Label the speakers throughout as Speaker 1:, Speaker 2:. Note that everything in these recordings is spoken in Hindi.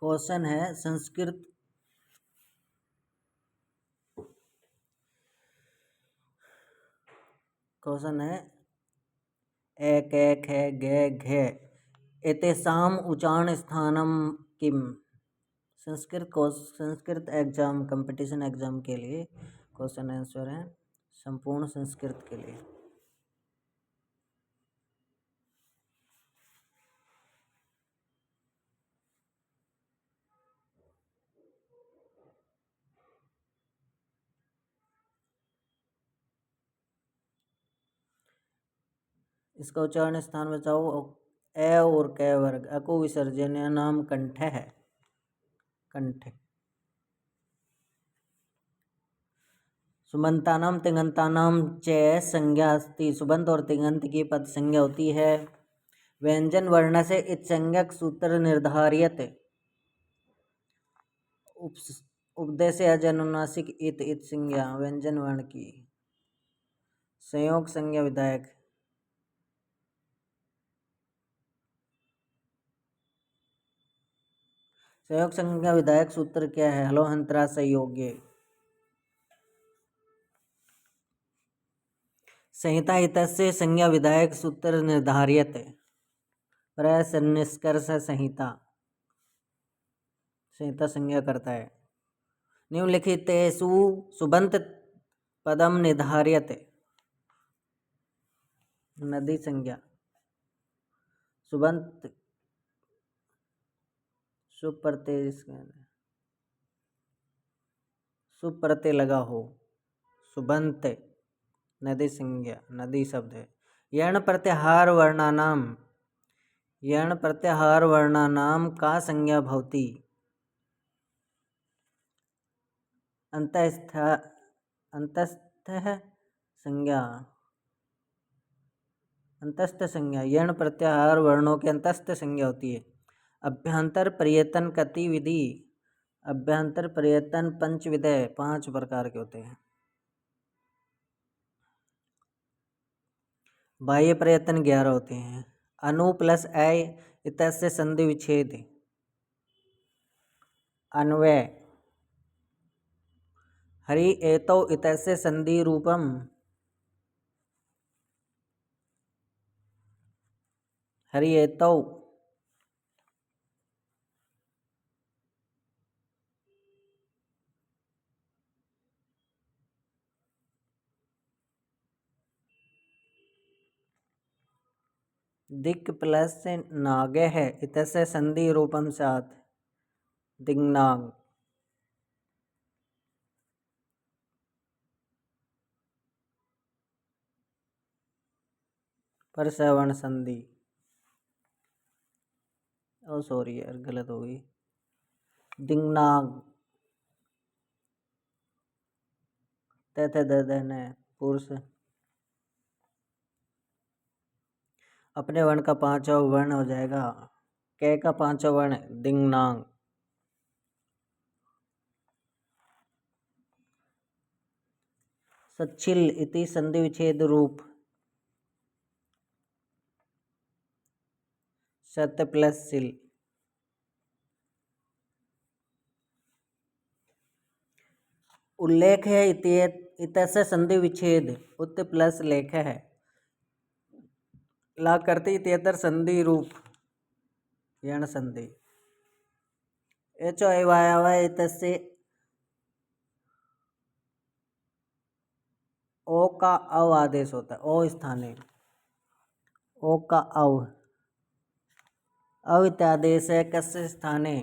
Speaker 1: क्वेश्चन है संस्कृत क्वेश्चन है एक एक है गे घे एतेषाम् उच्चारणस्थानं किम। संस्कृत एग्जाम कंपटीशन एग्जाम के लिए क्वेश्चन आंसर है संपूर्ण संस्कृत के लिए। इसका उच्चारण स्थान बचाओ। ए और कै वर्ग अको विसर्जन नाम कंठ है कंठ। सुबंतानाम तिङन्तानाम च संज्ञा अस्ति। सुबंत और तिङन्त की पद संज्ञा होती है। व्यंजन वर्ण से इत संज्ञक सूत्र निर्धारित। उपदेश अजनुनासिक इत इत संज्ञा व्यंजन वर्ण की। संयोग संज्ञा विधायक। संयोग संज्ञा विधायक सूत्र क्या है? हलो अंतरा संयोग्य। संहिता इतस्य संज्ञा विधायक सूत्र निर्धारित। निष्कर्ष संहिता संहिता संज्ञा करता है। निम्नलिखितेषु सुबंत पदम निर्धारित। नदी संज्ञा सुबंत सुप्रत्यय लगा हो सुबंत नदी संज्ञा नदी शब्द है। यण प्रत्याहार वर्णानाम का संज्ञा भवति। अंतस्थ संज्ञा यण प्रत्याहार वर्णों के अंतस्थ संज्ञा होती है। अभ्यंतर प्रयत्न गतिविधि अभ्यंतर प्रयत्न पंचविधय 5 प्रकार के होते हैं। बाह्य प्रयत्न 11 होते हैं। अनु प्लस ऐ इतस्य संधि विच्छेद अन्वय। हरि एतौ इतस्य संधि रूपम हरि एतौ। दिक् प्लस नागे है इतस्य संधि रूपम साथ दिग्नाग। पर सवर्ण संधि सॉरी यार गलत हो गई। दिग्नाग तथ ददन पुरुष। अपने वर्ण का 5वां वर्ण हो जाएगा कै का 5वां वर्ण दिंगनांग। सच्छिल इति संधि विच्छेद रूप सत प्लस सिल। उल्लेख है इतस्य संधि विच्छेद उत प्लस लेख है ला करते इतर संधि रूप यण संधि। एचो एवायव इतस्य ओ का अव आदेश होता है। ओ स्थाने ओ का अव इत्यादेश है कस्य स्थाने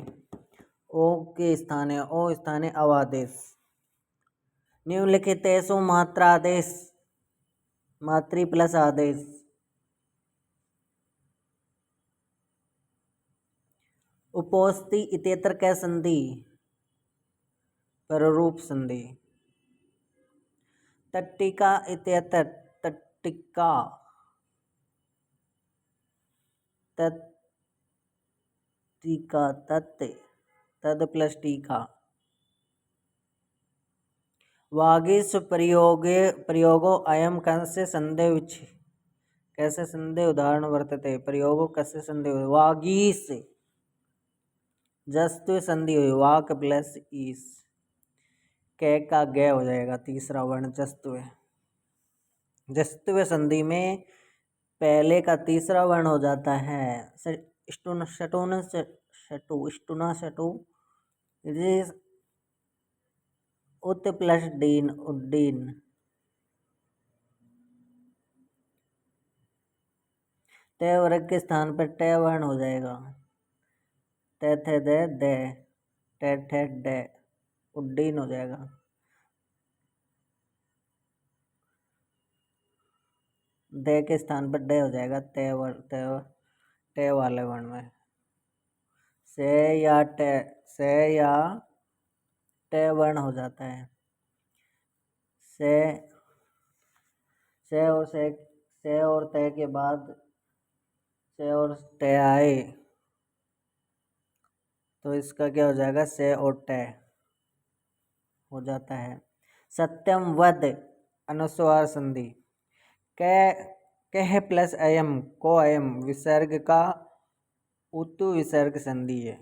Speaker 1: ओ के स्थाने ओ स्थाने अव आदेश। निम्नलिखितेषु मात्रादेश मातृ प्लस आदेश। उपोस्ति इत्यत्र कै संधि पररूप संधि। तट्टिका इत्यत्र तट्टिका तत्टिका तत् तद प्लस टीका। वागीश प्रयोगो अयम कस्य संधि विच्छेद कैसे संधि उदाहरण वर्तते। प्रयोगो कस्य संधि वागीश जस्त्व संधि हुई, वाक प्लस ईस, कै का गे हो जाएगा तीसरा वर्ण जस्त्व। जस्त्व संधि में पहले का तीसरा वर्ण हो जाता है स्टुना शटू, इट इज उत प्लस डीन, उड्डीन। तय वर्ग के स्थान पर ट वर्ण हो जाएगा, टे थे दे दे, टे ठे डे, उड्डीन हो जाएगा। दे के स्थान पर डे हो जाएगा ते वाले वर्ण में। से या टे वर्ण हो जाता है। से और ते के बाद से और टे आए तो इसका क्या हो जाएगा, से और टे हो जाता है। सत्यम वद अनुस्वार संधि, कह प्लस अयम को अयम विसर्ग का उतु विसर्ग संधि है।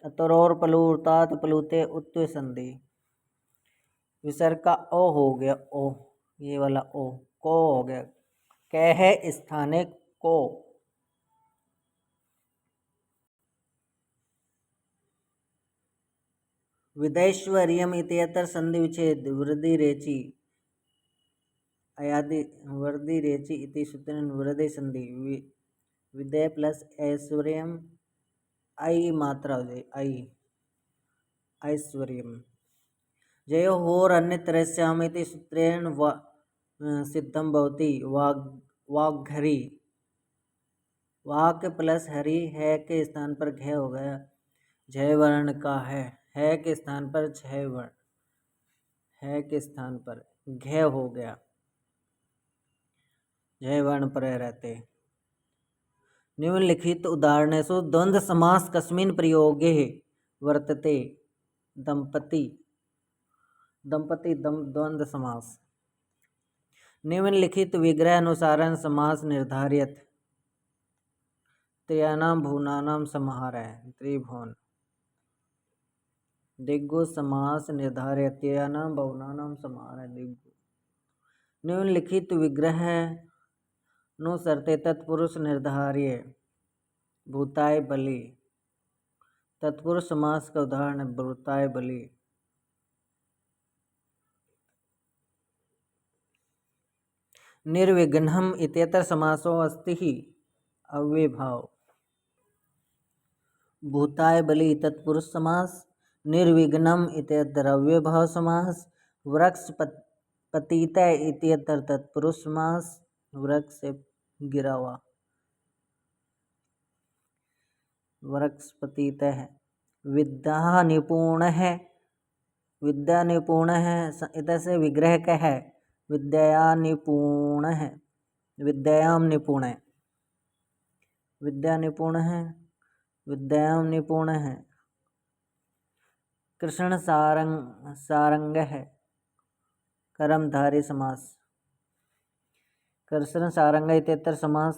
Speaker 1: अतरोर पलूर तात पलूते उत्तु संधि, विसर्ग का ओ हो गया, ओ ये वाला ओ, को हो गया, कह स्थाने को। विदैश्वर्यम इत्यत्र संधि विच्छेद वृद्धि रेचि अयादि वृद्धि रेचि इति सूत्रेण वृद्धि संधि, विदय प्लस ऐश्वर्यम आई मात्रा हो जाए, आई ऐश्वर्यम। जयो होर अन्य तरस्याम इति सूत्रेण सिद्धम भवति वाग्घरी, वाक प्लस हरि है के स्थान पर घय हो गया, झय वर्ण का है के स्थान पर झय वर्ण, है के स्थान पर घय हो गया, झय वर्ण पर रहते। निम्नलिखित उदाहरणेषु द्वंद्व समास कस्मिन् प्रयोगे वर्तते। दंपति द्वंद्व समास। निम्नलिखित विग्रह अनुसारन समास निर्धारित। त्रयाणां भुवनानां समाहारः, त्रिभुवन। दिग्गु समास निर्धारित, त्रयाणां भुवनानां समाहारः, दिग्गु। निम्नलिखित विग्रह अनुसरते तत्पुरुष निर्धार्य, भूताय बलि। तत्पुरुष समास का उदाहरण है भूताय बलि। निर्विघ्नम इत्यत्र समासो अस्ति ही अव्यभाव। भूताय बलि तत्पुरुष समास, निर्विघ्नम इत्यत्र अव्यभाव समास, वृक्ष पतितः इत्यत्र तत्पुरुष समास, वृक्ष से गिरा हुआ, वृक्ष पतितः। विद्या निपुण है, विद्या निपुण है, इधर से विग्रह का है, विद्या निपुण है, विद्यायाम निपुण है, विद्या निपुण है, विद्यायाम निपुण है। कृष्ण सारंग है, कर्मधारय समास। कृष्ण सारंग इत्यत्र समास,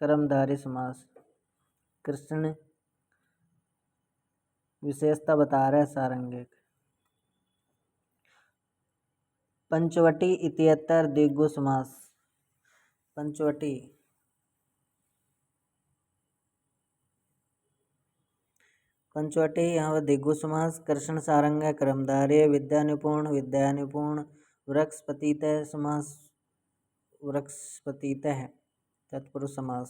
Speaker 1: कर्मधारय समास। कृष्ण विशेषता बता रहे सारंगिक। पंचवटी इत्यत्र दिग्गु समास। पंचवटी यहाँ पर दिग्गु समास। कृष्ण सारंग कर्मधारय, विद्या निपुण, विद्या निपुण, वृक्ष पतितः समास, वृक्ष पतितः तत्पुरुष समास।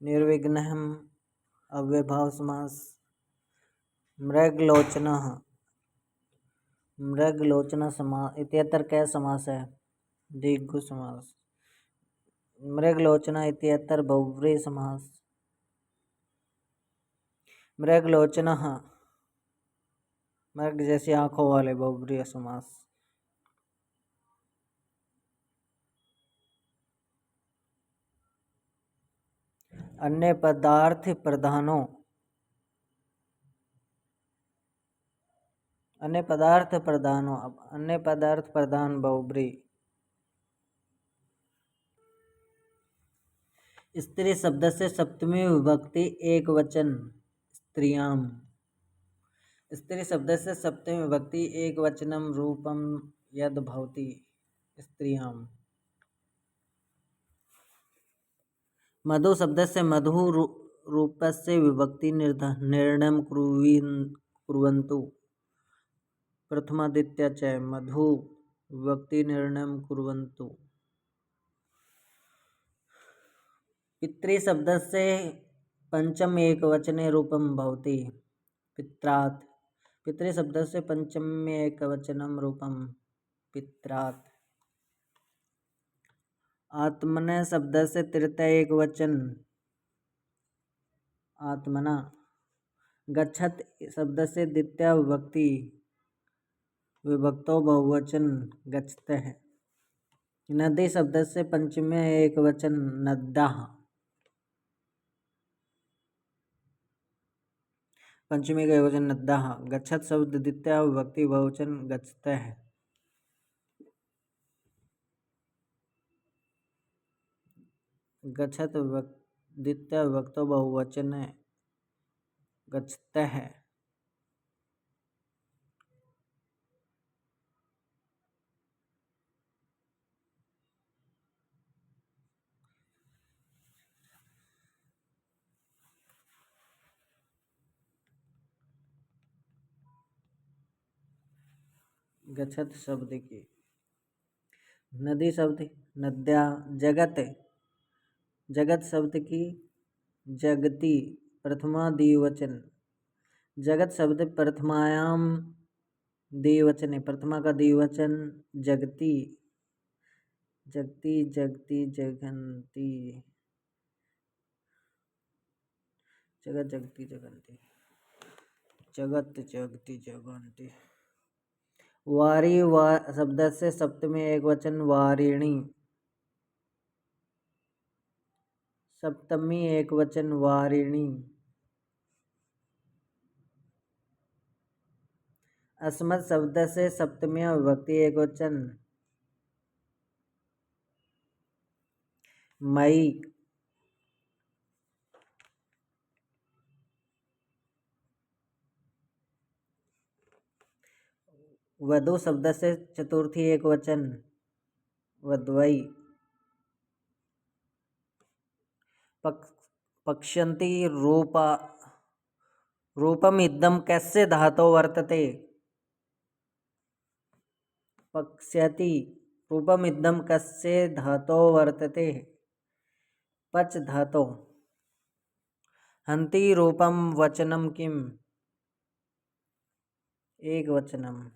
Speaker 1: निर्विघ्नः अव्यभाव समास। मृगलोचन समास इत्यत्र क्या समास है, दिग्गु समास। मृगलोचना इत्यत्र बहुव्रीहि समास। मृगलोचन मृग जैसी आंखों वाले, बहुव्रीहि समास। अन्य पदार्थ प्रधानों, अन्य पदार्थ प्रधान बहुव्रीहि। स्त्री शब्द से सप्तमी विभक्ति एक वचन स्त्रियाम। स्त्री शब्द से सप्तमी विभक्ति एक वचनम रूपम यद भवति स्त्रियाम। मधु शब्द से मधु रूपस्य विभक्ति निर्णयं कुर्वन्तु प्रथमादित्य च मधु विभक्ति निर्णयं कुर्वन्तु। पितृ शब्द से पंचम एक वचने रूपम भवति पित्रात्। पितृ शब्द से पंचम एक वचनम रूपम पित्रात्। आत्मने शब्द से तृतीय एक वचन आत्मना। गच्छत शब्द से द्वितीय विभक्ति विभक्तो बहुवचन गच्छते हैं। नदी शब्द से पंचमी एक वचन नद्याः। पंचमी का एक वचन नद्याः। गच्छत शब्द द्वितीय विभक्ति बहुवचन गच्छते हैं। गच्छत द्वितीय विभक्तो बहुवचन गच्छते हैं। गच्छत शब्द की नदी शब्द नद्या। जगत जगत शब्द की जगति प्रथमा द्विवचन। जगत शब्द प्रथमायाम द्विवचन है। प्रथमा का द्विवचन जगति जगति जगति जगन्ति जगत जगति जगन्ति जगत जगति जगन्ति। वारी शब्द से सप्तमी एक वचन वारिणी। सप्तमी एक वचन वारिणी। अस्मत् शब्द से सप्तमी विभक्ति एक वचन मई। वधु शब्द से चतुर्थी एक वचन वध्वई। पक्ष्यन्ति रूपम इदं कस्य धातो वर्तते। पक्ष्यति रूपम इदं कस्य धातो वर्तते पच धातो। हन्ति रूपम वचनम किम एक वचनम।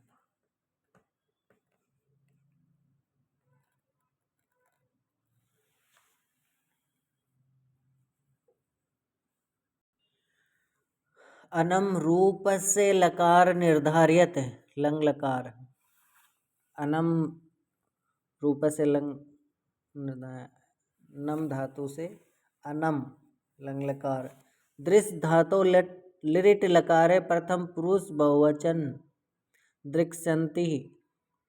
Speaker 1: अनम रूप से लकार निर्धारित लंग लकार। अनम रूप से लंग नम धातु से अनम लंग लकार। दृश धातु लिरिट लकारे प्रथम पुरुष बहुवचन दृक्ष्यन्ति।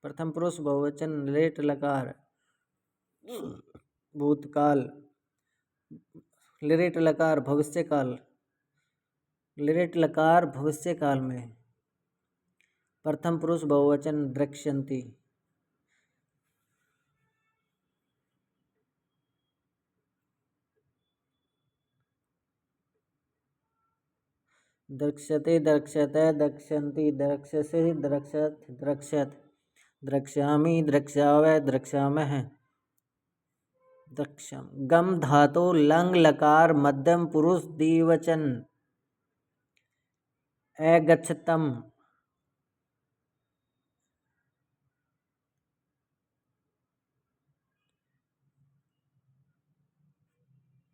Speaker 1: प्रथम पुरुष बहुवचन लिरिट लकार भूतकाल। लिरिट लकार भविष्यकाल। लिरिट लकार भविष्य काल में प्रथम पुरुष बहुवचन दृक्ष्यन्ति। दृक्ष्यते दृक्ष्यते दृक्ष्यन्ति दृक्ष्यसे दृक्ष्यत दृक्ष्यत दृक्ष्यामि दृक्ष्यावै द्रक्ष्यामः दृक्ष्यम। गम धातु लंग लकार मध्यम पुरुष द्विवचन अगच्छतम।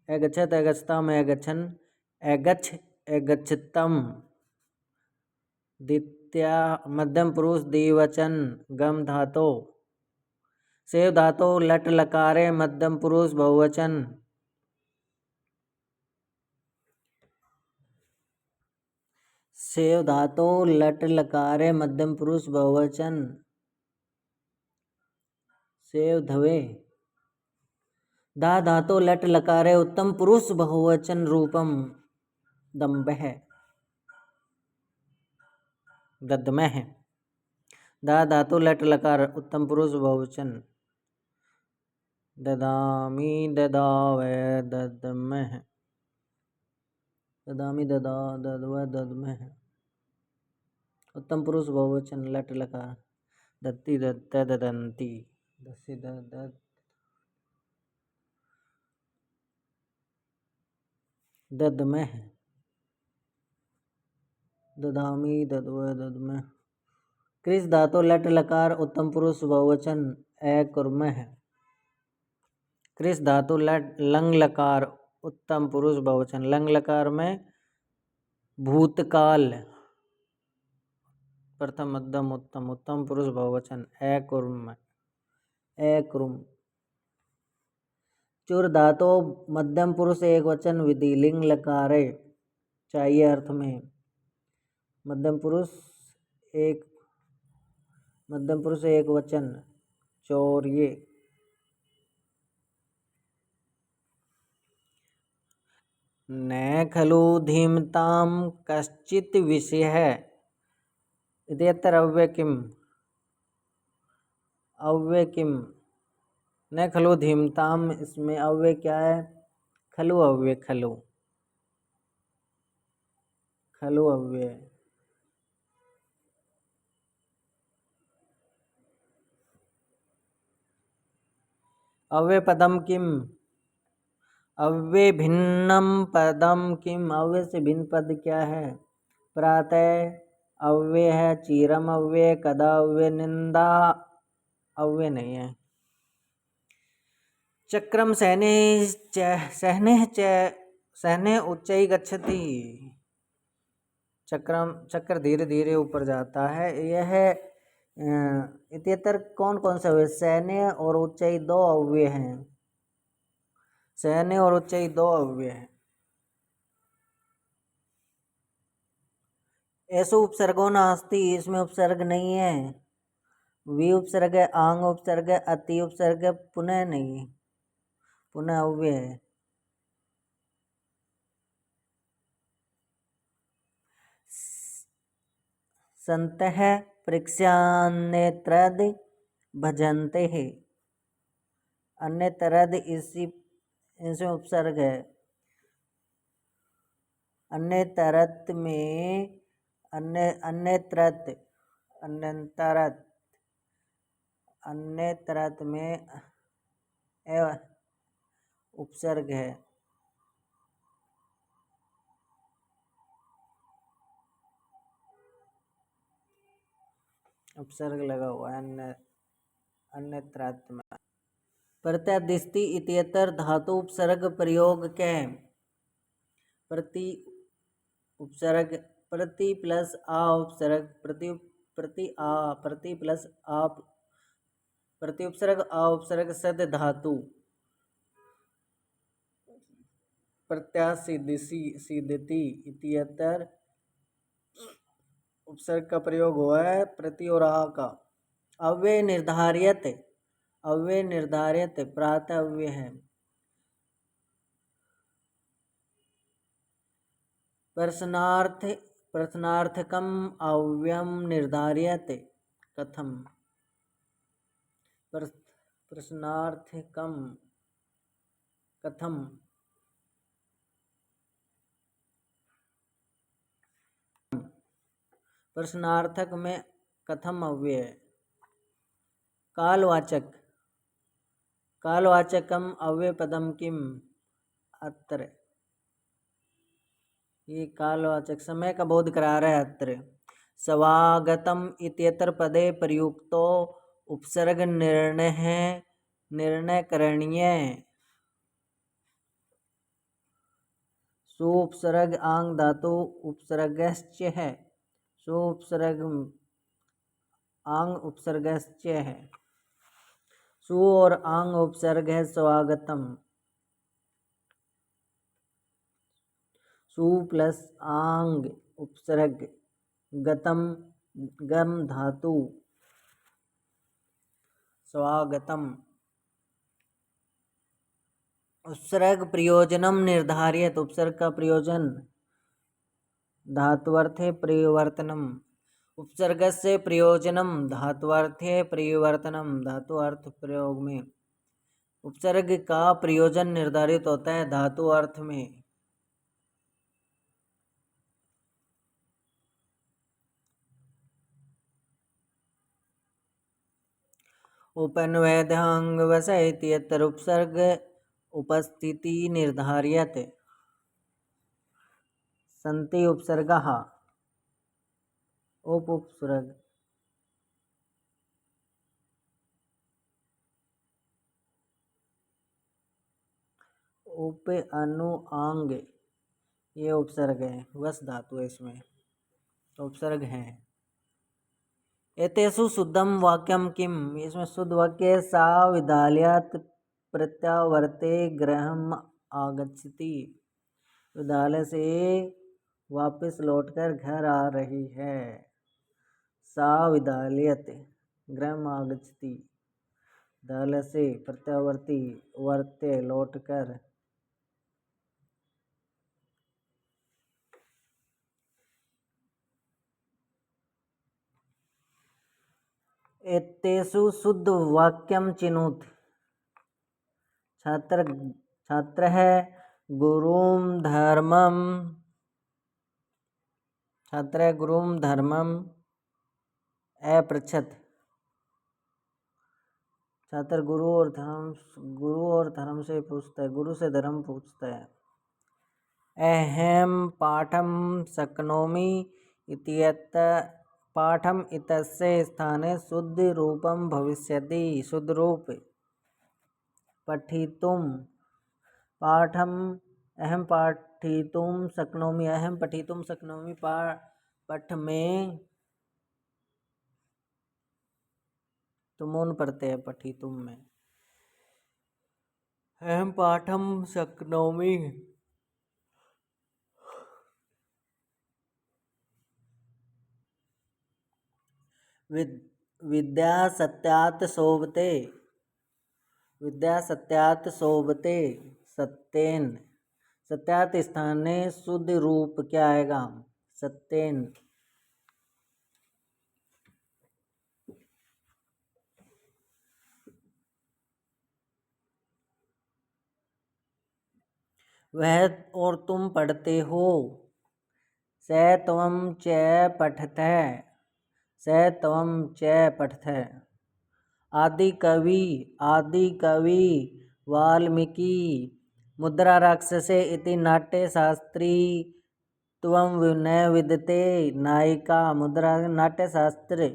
Speaker 1: अगच्छत अगच्छताम अगच्छन अगच्छ अगच्छतम। द्वितीय मध्यम पुरुष द्विवचन गम धातु। सेव धातु लट लकारे मध्यम पुरुष बहुवचन सेव धातु लट लकारे मध्यम पुरुष बहुवचन सेव धवे। दा धातो लट लकारे उत्तम पुरुष बहुवचन रूपम दम्भः दद्मः। दा धातु लट लकार उत्तम पुरुष बहुवचन ददामी ददावे दद्मः ददामी ददा ददव दद्मः। उत्तम पुरुष बहुवचन लट लकार दत्ती दत्त ददंती दस्य दद दद्मः ददामी ददव दद्मः। कृस धातु लट लकार उत्तम पुरुष बहुवचन अकुर्मः। कृस धातु लट लंग लकार उत्तम पुरुष बहुवचन लंग लकार में भूतकाल प्रथम मध्यम उत्तम उत्तम पुरुष बहुवचन अकुर्म अकुर्म। चुर धातु मध्यम पुरुष एक वचन विधि लिंग लकारे चाहिए अर्थ में मध्यम पुरुष एक वचन चौर्य। न खलु धीमतां कश्चित् विषयः इत्यत्र अव्यय किम न खलु धीमताम इसमें अव्यय क्या है खलु अव्यय खलु अव्यय। अव्यय पदम किम अव्यय भिन्नम पदम किम अव्यय से भिन्न पद क्या है प्रातः अव्यय है चीरम अव्यय कदा अव्यय निंदा अव्यय नहीं है। चक्रम सहने उच्चई गच्छति चक्र धीरे धीरे ऊपर जाता है। यह इत्यतर कौन कौन सा अव्यय सैन्य और उच्चई दो अव्यय हैं। सैन्य और उच्चई दो अव्यय हैं। ऐसो उपसर्गो नास्ति इसमें उपसर्ग नहीं है। वी उपसर्ग है आंग उपसर्ग है अति उपसर्ग है पुनः नहीं पुनः अव्यय है। संतः परीक्षान्यत्रद भजन्ते है अन्यत्रद इसमें उपसर्ग है। अन्यतरत में अन्यतरत में उपसर्ग है। उपसर्ग लगा हुआ है अन्यत्रत में। प्रत्यादिष्टि इत्यतर धातु उपसर्ग प्रयोग क्या है प्रति उपसर्ग प्रति प्लस आ उपसर्ग प्रति प्लस आ प्रति उपसर्ग आ उपसर्ग सद धातु प्रत्यासिद्धि इत्यतर उपसर्ग का प्रयोग हुआ है प्रति और आ का। अव्यय निर्धारित प्रातः अव्यय है। प्रश्नार्थकम अव्ययम निर्धारित कथम प्रश्नार्थकम कथम प्रश्नार्थक में कथम अव्यय है। कालवाचकम अव्यय पदम किम अत्र ये कालवाचक समय का बोध करा रहा है। अत्र स्वागतम इत्यत्र पदे प्रयुक्तो उपसर्ग निर्णय करणीय सु उपसर्ग आंग धातु उपसर्गश्च है। सु उपसर्ग आंग उपसर्गश्च है। सु और आंग उपसर्ग है स्वागतम। सु प्लस आंग उपसर्ग गतम गम धातु स्वागतम। उपसर्ग प्रयोजनम निर्धारित, उपसर्ग का प्रयोजन धात्वर्थे परिवर्तनम, उपसर्गस्य प्रयोजनम धात्वर्थे परिवर्तनम, धातु अर्थ प्रयोग में उपसर्ग का प्रयोजन निर्धारित होता है धातु अर्थ में। उपन्वेदांग वसयति यत्र उपसर्ग उपस्थिति निर्धार्यत सन्ति उपसर्गाः उपसर्ग। उप अनु आंग ये उपसर्ग है, वस धातु है इसमें उपसर्ग है। एतेषु शुद्धम वाक्यम किम, इसमें शुद्ध वाक्य सा विद्यालयात् प्रत्यावर्ते गृहम् आगच्छति, विद्यालय से वापस लौटकर घर आ रही है। सा विद्यालयत गृहम् आगच्छति, विद्यालय से प्रत्यावर्ती वर्ते लौटकर। एतेषु शुद्ध वाक्यम चिनुत, छात्र है गुरुम धर्मम, छात्र है गुरुम धर्मम अपृच्छत, छात्र गुरु और धर्म से पूछता है, गुरु से धर्म पूछता है। अहम पाठम शक्नोमि इत्यत, पाठम इत्यस्य स्थाने शुद्ध रूपम भविष्यति, शुद्ध रूप पठितुम, पाठम अहम पठितुम शक्नोमि, अहम पठितुम शक्नोमि पठ में तुमोन पढ़ते हैं पठितुम में। अहम पाठम शक्नोमि विद्या सत्यात् शोभते, विद्या सत्यात् शोभते सत्येन, सत्यात् स्थाने शुद्ध रूप क्या आएगा सत्येन। वह और तुम पढ़ते हो, स त्वं च पठतः, स त्वं च पठतः। आदि कवि वाल्मीकि मुद्रा राक्षसे इति नाट्यशास्त्री त्वं न विद्यते, नायिका मुद्रा नाट्यशास्त्री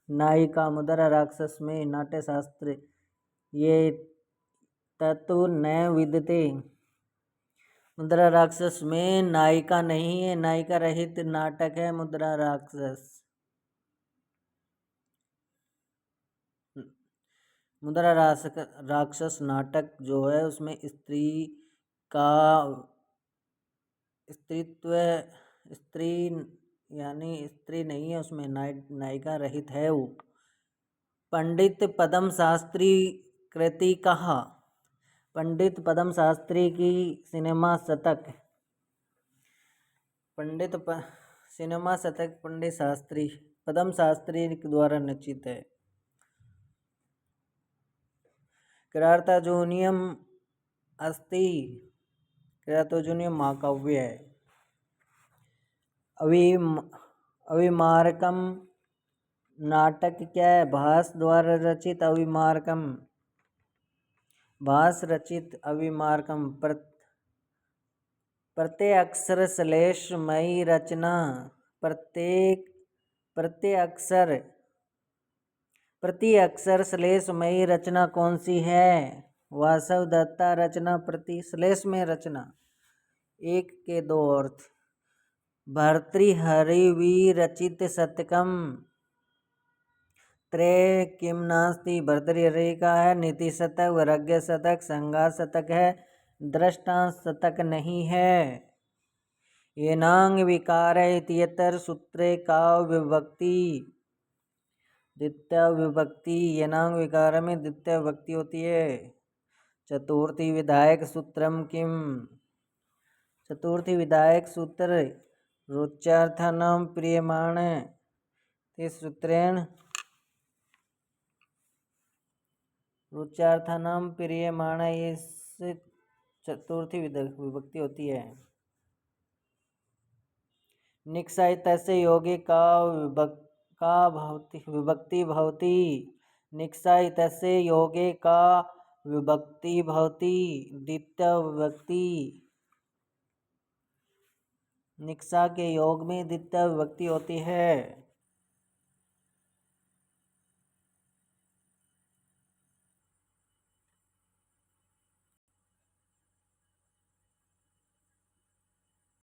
Speaker 1: नायिका मुद्रा राक्षस में नाट्यशास्त्र ये तत्व न विद्यते, मुद्रा राक्षस में नायिका नहीं है, नायिका रहित नाटक है मुद्रा राक्षस। मुद्रा राक्षस नाटक जो है उसमें स्त्री का स्त्रीत्व, स्त्री यानी स्त्री नहीं है उसमें, नायिका रहित है वो। पंडित पदम शास्त्री कृति कहा, पंडित पदम शास्त्री की सिनेमा शतक, सिनेमा शतक पंडित शास्त्री पदम शास्त्री द्वारा रचित है। किरातार्जुनीयम अस्ति, किरातार्जुनीयम महाकाव्य है। अविमारकम नाटक क्या है भास द्वारा रचित, अविमारकम भास रचित, अविमारकम प्रत्येक अक्षर श्लेषमयी रचना, प्रति अक्षर श्लेषमयी रचना कौन सी है, वासव दत्ता रचना प्रति श्लेष में रचना। एक के दो अर्थ, भर्तृहरि विरचित शतकम त्रय किम नास्ति, भर्तृहरि का है नीति शतक, वैराग्य शतक, संघात शतक है, दृष्टांत शतक नहीं है। येनांग विकार इत्यत्र सूत्रे का विभक्ति, द्वितीय विभक्ति, येनांग विकार में द्वितीय विभक्ति होती है। चतुर्थी विधायक सूत्रम किम। चतुर्थी विधायक सूत्र रुच्यार्थानां प्रीयमाण ते सूत्रेण रुच्यार्थानां प्रीयमाण, ये चतुर्थी विभक्ति होती है। निक्साइतस्य योगे का विभक्ति भवति। निक्साइतस्य योगे का विभक्ति भवति द्वितीय विभक्ति। निक्सा के योग में द्वितीय विभक्ति होती है।